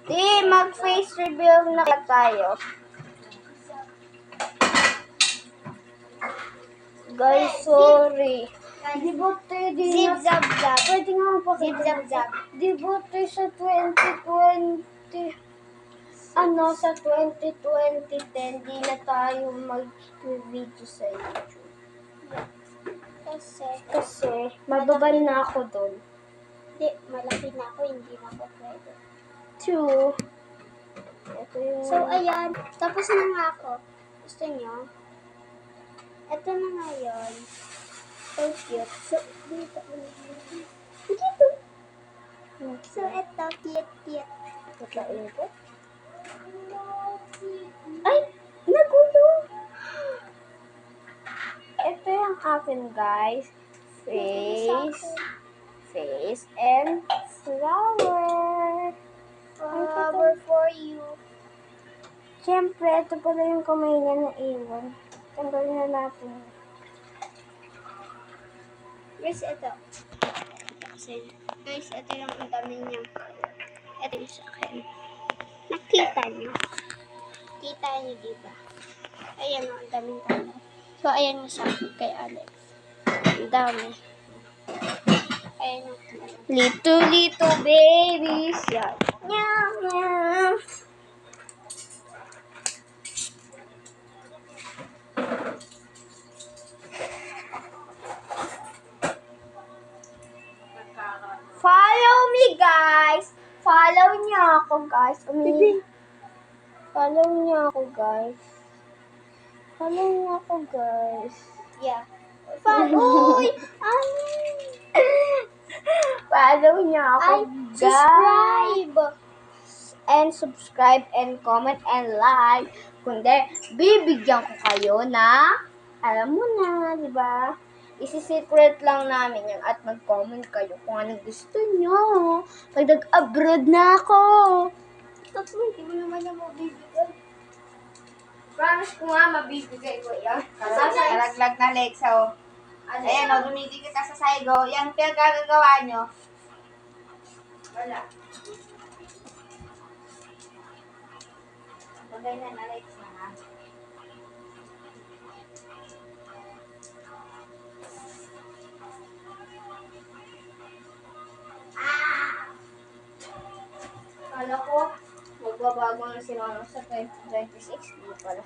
Di, mag-face reveal na tayo. Guys, sorry. Di ba tayo di Zip zap zap. Pwede nga Zip zap zap. Di ba tayo sa 2020, sa 2010, di na tayo mag-video sa YouTube. Kasi, mababan na ako doon. Hindi, malaki na ako, hindi na ako pwede. 2. Ito yung... So, ayan. Tapos na nga ako. Gusto nyo? Ito na nga yun. So cute. So, dito. Dito. So, ito. Cute. Pagkain ko. Ay! Nagulo! Ito yung akin, guys. Face and flower. Flower for you. Siyempre, ito pala yung kamay niya na iwan. Tanggalin na natin. Guys, ito. Guys, ito yung ang dami niya. Ito yung sa akin. Nakita niyo? Kita niyo, diba? Ayan o, ang daming tao. So, ayan yung sa akin kay Alex. Ang dami. Ayan yung Little babies. Yan. Meow, meow. Follow me, guys. Follow niyo ako, guys. Follow niyo ako, guys. Follow niyo ako, guys. Yeah. Uy! Follow niyo ako, guys. Subscribe! And subscribe and comment and like. Kundi, bibigyan ko kayo na, alam mo na, di ba? Isi-secret lang namin yan at mag-comment kayo kung anong gusto nyo. Pag nag-abroad na ako. Tatlo, hindi mo naman yung mabibigay. Promise ko nga, mabibigay ko yan. Karaglag na Lexa, oh. Ayan, oh, dumidikit ka sa saigo. Yung pinagagagawa nyo. Wala. Bagay na Lexa, ha? Kala ko, magbabago na si Mama sa 2026. Hindi pala.